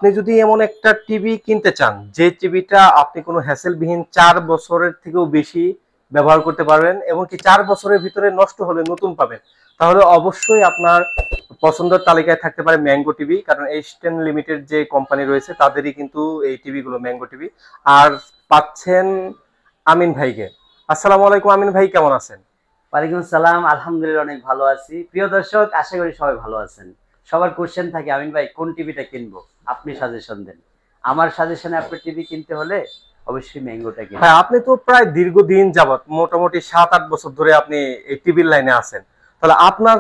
আপনি যদি এমন একটা টিভি কিনতে চান যে টিভিটা আপনি কোনো হ্যাসেলবিহীন 4 বছরের থেকেও বেশি ব্যবহার করতে পারবেন এবং কি 4 বছরের ভিতরে নষ্ট হলে নতুন পাবেন, তাহলে অবশ্যই আপনার পছন্দের তালিকায় থাকতে পারে ম্যাঙ্গো টিভি। কারণ এশটেন লিমিটেড যে কোম্পানি রয়েছে তাদেরই কিন্তু এই টিভিগুলো ম্যাঙ্গো টিভি। আর পাচ্ছেন আমিন ভাইকে। আসসালামু আলাইকুম আমিন ভাই, কেমন আছেন? ওয়ালাইকুম সালাম, আলহামদুলিল্লাহ অনেক ভালো আছি। প্রিয় দর্শক, আশা করি সবাই ভালো আছেন। সবার কোশ্চেন থাকে, আমিন ভাই কোন টিভিটা কিনবো, আপনি সাজেশন দেন। আমার সাজেশনে আপনি টিভি কিনতে হলে অবশ্যই ম্যাঙ্গোটা কিনবেন। হ্যাঁ, আপনি তো প্রায় দীর্ঘদিন যাবত মোটামুটি 7-8 বছর ধরে আপনি এই টিভির লাইনে আছেন। তাহলে আপনার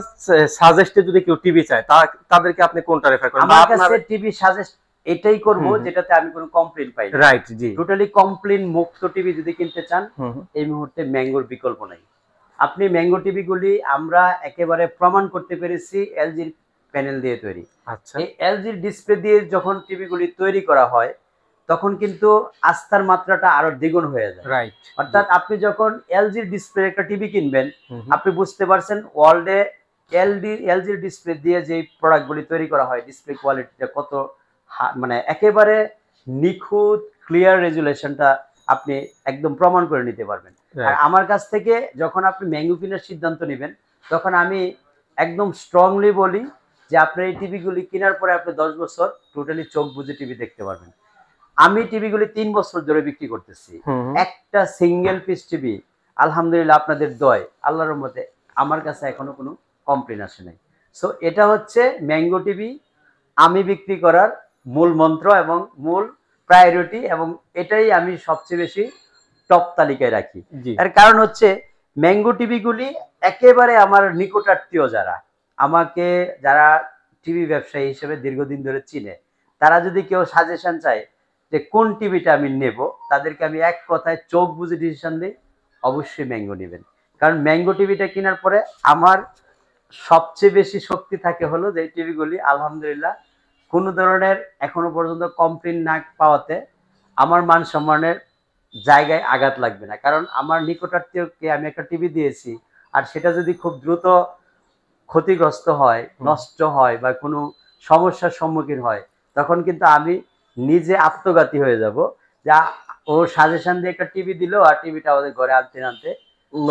সাজেস্টে যদি কেউ টিভি চায় তাদেরকে আপনি কোনটা রেফার করেন? আমার কাছে টিভি সাজেস্ট এটাই করব যেটাতে আমি কোনো কমপ্লেইন পাই না। রাইট, জি। টোটালি কমপ্লেইন মুক্ত টিভি যদি কিনতে চান, এই মুহূর্তে ম্যাঙ্গোর বিকল্প নাই। আপনি ম্যাঙ্গো টিভি গুলি আমরা একেবারে প্রমাণ করতে পেরেছি এলজির প্যানেল দিয়ে তৈরি। আচ্ছা। এই এলজির ডিসপ্লে দিয়ে যখন টিভি গুলি তৈরি করা হয় তখন কিন্তু আস্থার মাত্রাটা আরো দ্বিগুণ হয়ে যায়। রাইট। অর্থাৎ আপনি যখন এলজির ডিসপ্লে একটা টিভি কিনবেন, আপনি বুঝতে পারছেন ওয়ার্ল্ডে এলজির ডিসপ্লে দিয়ে যে প্রোডাক্টগুলি তৈরি করা হয়, ডিসপ্লে কোয়ালিটিটা কত মানে একেবারে নিখুঁত, ক্লিয়ার রেজুলেশনটা আপনি একদম প্রমাণ করে নিতে পারবেন। আর আমার কাছ থেকে যখন আপনি ম্যাঙ্গো কেনার সিদ্ধান্ত নেবেন, তখন আমি একদম স্ট্রংলি বলি যে আপনার এই টিভিগুলি কেনার পরে আপনি 10 বছর টোটালি চোখ বুজে টিভি দেখতে পারবেন। আমি টিভিগুলি 3 বছর ধরে বিক্রি করতেছি। একটা সিঙ্গেল পিস টিভি আলহামদুলিল্লাহ আপনাদের দয়, আল্লাহর রহমতে আমার কাছে এখনো কোনো কমপ্লেইন আসে নাই। সো এটা হচ্ছে ম্যাঙ্গো টিভি আমি বিক্রি করার মূল মন্ত্র এবং মূল প্রায়োরিটি, এবং এটাই আমি সবচেয়ে বেশি টপ তালিকায় রাখি। এর কারণ হচ্ছে ম্যাঙ্গো টিভিগুলি একেবারে আমার নিকটাত্মীয়, যারা টিভি ব্যবসায়ী হিসেবে দীর্ঘদিন ধরে চিনে, তারা যদি কেউ সাজেশন চায় যে কোন টিভিটা আমি নেব, তাদেরকে আমি এক কথায় চোখ বুঝে ডিসিশন দিই, অবশ্যই ম্যাঙ্গো নেবেন। কারণ ম্যাঙ্গো টিভিটা কেনার পরে আমার সবচেয়ে বেশি শক্তি থাকে হলো যে টিভিগুলি আলহামদুলিল্লাহ কোনো ধরনের এখনো পর্যন্ত কমপ্লেইন না পাওয়াতে আমার মান সম্মানের জায়গায় আঘাত লাগবে না। কারণ আমার নিকটাত্মীয়কে আমি একটা টিভি দিয়েছি, আর সেটা যদি খুব দ্রুত ক্ষতিগ্রস্ত হয়, নষ্ট হয় বা কোনো সমস্যার সম্মুখীন হয়, তখন কিন্তু আমি নিজে আত্মঘাতী হয়ে যাব। যা ও সাজেশন দিয়ে একটা টিভি দিল আর টিভিটা আমাদের ঘরে আনতে আনতে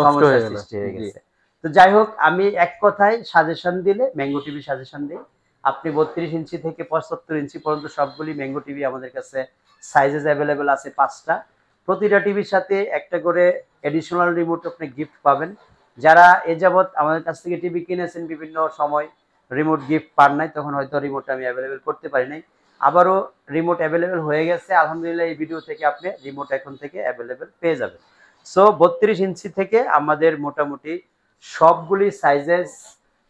সমস্যার সৃষ্টি হয়ে গেছে। তো যাই হোক, আমি এক কথায় সাজেশন দিলে ম্যাঙ্গো টিভি সাজেশন দিই। আপনি 32 ইঞ্চি থেকে 75 ইঞ্চি পর্যন্ত সবগুলি ম্যাঙ্গো টিভি আমাদের কাছে সাইজেস অ্যাভেলেবেল আছে 5টা। প্রতিটা টিভির সাথে একটা করে এডিশনাল রিমোট আপনি গিফট পাবেন। যারা এ যাবৎ আমাদের কাছ থেকে টিভি কিনেছেন বিভিন্ন সময় রিমোট গিফট পান নাই, তখন হয়তো রিমোট আমি অ্যাভেলেবেল করতে পারি নাই। আবারও রিমোট অ্যাভেলেবেল হয়ে গেছে আলহামদুলিল্লাহ। এই ভিডিও থেকে আপনি রিমোট এখন থেকে অ্যাভেলেবেল পেয়ে যাবেন। সো 32 ইঞ্চি থেকে আমাদের মোটামুটি সবগুলি সাইজেস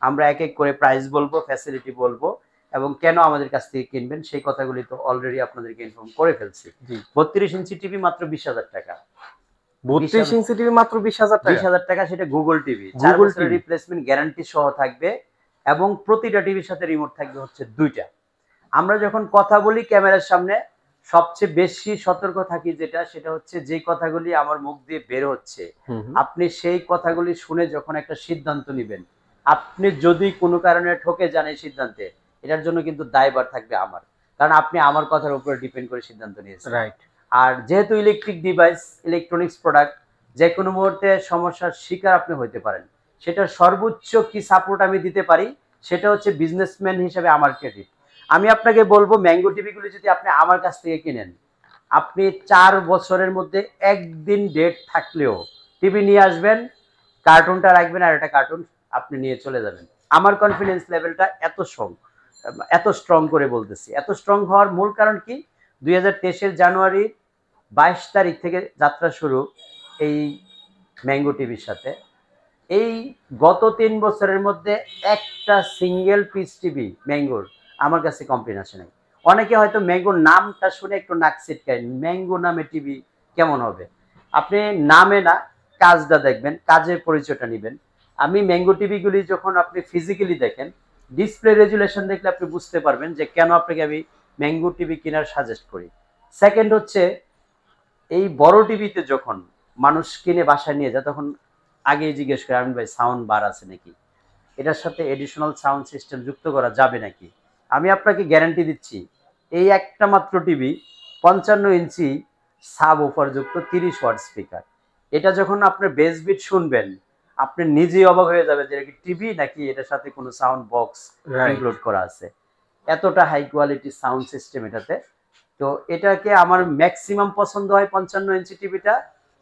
আমরা এক এক করে প্রাইস বলবো, ফ্যাসিলিটি বলবো, এবং কেন আমাদের কাছ থেকে কিনবেন সেই কথাগুলি তো অলরেডি আপনাদেরকে ইনফর্ম করে ফেলছি। 32 ইঞ্চি টিভি মাত্র 20,000 টাকা। 32 ইঞ্চি টিভি মাত্র 20,000 টাকা? 20,000 টাকা। সেটা গুগল টিভি, 4 বছরের রিপ্লেসমেন্ট গ্যারান্টি সহ থাকবে, এবং প্রতিটা টিভির সাথে রিমোট থাকবে হচ্ছে 2টা। আমরা যখন কথা বলি ক্যামেরার সামনে সবচেয়ে বেশি সতর্ক থাকি সেটা হচ্ছে যে কথাগুলি আমার মুখ দিয়ে বের হচ্ছে, আপনি সেই কথাগুলি শুনে যখন একটা সিদ্ধান্ত নেবেন, আপনি যদি কোনো কারণে ঠকে যান এই সিদ্ধান্তে, এটার জন্য কিন্তু দায়ভার থাকবে আমার, কারণ আপনি আমার কথার উপরে ডিপেন্ড করে সিদ্ধান্ত নিয়েছেন। রাইট। আর যেহেতু ইলেকট্রিক ডিভাইস, ইলেকট্রনিক্স প্রোডাক্ট, যে কোনো মুহূর্তে সমস্যার শিকার আপনি হতে পারেন। সেটার সর্বোচ্চ কি সাপোর্ট আমি দিতে পারি, সেটা হচ্ছে বিজনেসম্যান হিসেবে আমার ক্রেডিট। আমি আপনাকে বলবো ম্যাঙ্গো টিভিগুলি যদি আপনি আমার কাছ থেকে কিনেন, আপনি 4 বছরের মধ্যে একদিন ডেট থাকলেও টিভি নিয়ে আসবেন, কার্টুনটা রাখবেন আর একটা কার্টুন আপনি নিয়ে চলে যাবেন। আমার কনফিডেন্স লেভেলটা এত স্ট্রং করে বলতেছি। এত স্ট্রং হওয়ার মূল কারণ কি, 2023 জানুয়ারি 22 তারিখ থেকে যাত্রা শুরু এই ম্যাঙ্গো টিভির সাথে। এই গত 3 বছরের মধ্যে একটা সিঙ্গেল পিস টিভি ম্যাঙ্গোর আমার কাছে কমপ্লেইন আসে নাই। অনেকে হয়তো ম্যাঙ্গোর নামটা শুনে একটু নাক ছিটকায়, ম্যাঙ্গো নামে টিভি কেমন হবে। আপনি নামে না, কাজটা দেখবেন, কাজের পরিচয়টা নেবেন। আমি ম্যাঙ্গো টিভিগুলি যখন আপনি ফিজিক্যালি দেখেন, ডিসপ্লে রেজুলেশন দেখলে আপনি বুঝতে পারবেন যে কেন আপনাকে আমি ম্যাঙ্গো টিভি কেনার সাজেস্ট করি। সেকেন্ড হচ্ছে, এই বড় টিভিতে যখন মানুষ কিনে বাসায় নিয়ে যায়, তখন আগেই জিজ্ঞেস করে, আমি ভাই সাউন্ড বার আছে নাকি, এটার সাথে এডিশনাল সাউন্ড সিস্টেম যুক্ত করা যাবে নাকি। আমি আপনাকে গ্যারান্টি দিচ্ছি এই একটা মাত্র টিভি 55 ইঞ্চি সাব যুক্ত 30 ওয়াট স্পিকার। এটা যখন আপনি বেস বিট শুনবেন আপনি নিজেই অবাক হয়ে যাবেন যে এটা কি টিভি নাকি এটার সাথে কোনো সাউন্ড বক্স ইনক্লুড করা আছে। এতটা হাই কোয়ালিটি সাউন্ড সিস্টেম এটাতে। তো এটাকে আমার ম্যাক্সিমাম পছন্দ হয় 55 ইঞ্চি টিভিটা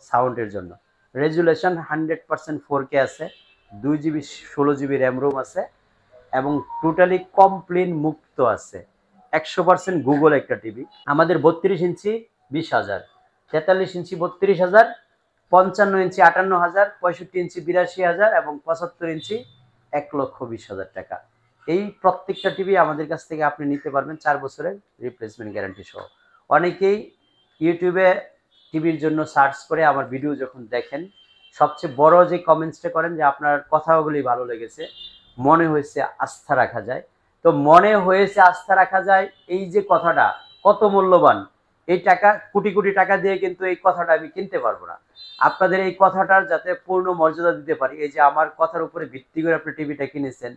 সাউন্ডের জন্য। রেজুলেশন 100% 4K আছে, 2 GB 16 GB র্যাম রোম আছে এবং টোটালি কমপ্লেন মুক্ত আছে। 100% গুগল একটা টিভি। আমাদের 32 ইঞ্চি 20,000, 43 ইঞ্চি 32,000, 55 ইঞ্চি 58,000, 65 ইঞ্চি 82,000 এবং 75 ইঞ্চি 1,20,000 টাকা। এই প্রত্যেকটা টিভি আমাদের কাছ থেকে আপনি নিতে পারবেন 4 বছরের রিপ্লেসমেন্ট গ্যারান্টি সহ। অনেকেই ইউটিউবে টিভির জন্য সার্চ করে আমার ভিডিও যখন দেখেন সবচেয়ে বড় যে কমেন্টসটা করেন যে আপনার কথাগুলি ভালো লেগেছে, মনে হয়েছে আস্থা রাখা যায়। তো মনে হয়েছে আস্থা রাখা যায় এই যে কথাটা কত মূল্যবান। এই টাকা কোটি কোটি টাকা দিয়ে কিন্তু এই কথাটা আমি কিনতে পারবো না। আপনাদের এই কথাটার যাতে পূর্ণ মর্যাদা দিতে পারি, এই যে আমার কথার উপরে ভিত্তি করে আপনি টিভিটা কিনেছেন,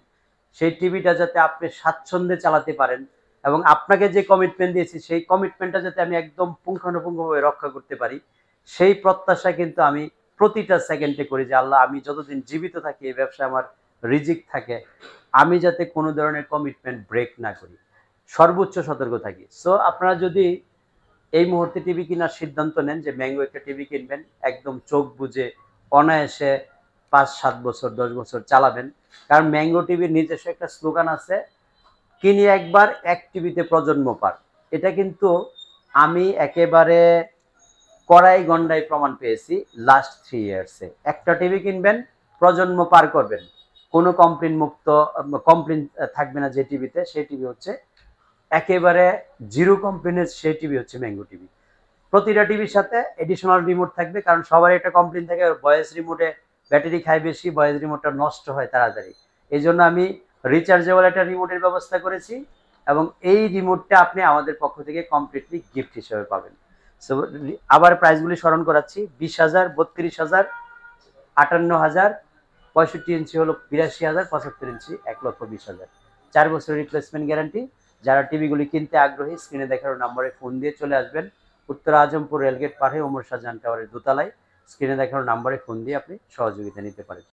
সেই টিভিটা যাতে আপনি স্বাচ্ছন্দ্যে চালাতে পারেন এবং আপনাকে যে কমিটমেন্ট দিয়েছি সেই কমিটমেন্টটা যাতে আমি একদম পুঙ্খানুপুঙ্খভাবে রক্ষা করতে পারি, সেই প্রত্যাশা কিন্তু আমি প্রতিটা সেকেন্ডে করি যে আল্লাহ আমি যতদিন জীবিত থাকি এই ব্যবসায় আমার রিজিক থাকে, আমি যাতে কোনো ধরনের কমিটমেন্ট ব্রেক না করি, সর্বোচ্চ সতর্ক থাকি। সো আপনারা যদি এই মুহূর্তে টিভি কেনার সিদ্ধান্ত নেন যে ম্যাঙ্গো একটা টিভি কিনবেন, একদম চোখ বুজে অনায়াসে 5-7 বছর 10 বছর চালাবেন। কারণ ম্যাঙ্গো টিভির নিজস্ব একটা স্লোগান আছে, কিনি একবার এক টিভিতে প্রজন্ম পার। এটা কিন্তু আমি একেবারে কড়াই গন্ডায় প্রমাণ পেয়েছি লাস্ট 3 ইয়ার্সে। একটা টিভি কিনবেন, প্রজন্ম পার করবেন, কোনো কমপ্লেন থাকবে না যে টিভিতে, সেই টিভি হচ্ছে একেবারে জিরো কমপ্লেনের, সেই টিভি হচ্ছে ম্যাঙ্গো টিভি। প্রতিটা টিভির সাথে এডিশনাল রিমোট থাকবে, কারণ সবার একটা কমপ্লেন থাকে ভয়েস রিমোটে ব্যাটারি খায় বেশি, ভয়েস রিমোটটা নষ্ট হয় তাড়াতাড়ি। এই জন্য আমি রিচার্জেবল একটা রিমোটের ব্যবস্থা করেছি এবং এই রিমোটটা আপনি আমাদের পক্ষ থেকে কমপ্লিটলি গিফট হিসেবে পাবেন। সো আবার প্রাইসগুলি স্মরণ করাচ্ছি, 20,000, 32,000, 58,000, 65 ইঞ্চি হলো 82,000, 75 ইঞ্চি 1,20,000। 4 বছরের রিপ্লেসমেন্ট গ্যারান্টি। যারা টিভিগুলি কিনতে আগ্রহী স্ক্রিনে দেখানো নম্বরে ফোন দিয়ে চলে আসবেন। উত্তর আজমপুর রেলগেট পাড়ে ওমর শাহজাহান টাওয়ারের দোতলায় স্ক্রিনে দেখানো নম্বরে ফোন দিয়ে আপনি সহযোগিতা নিতে পারেন।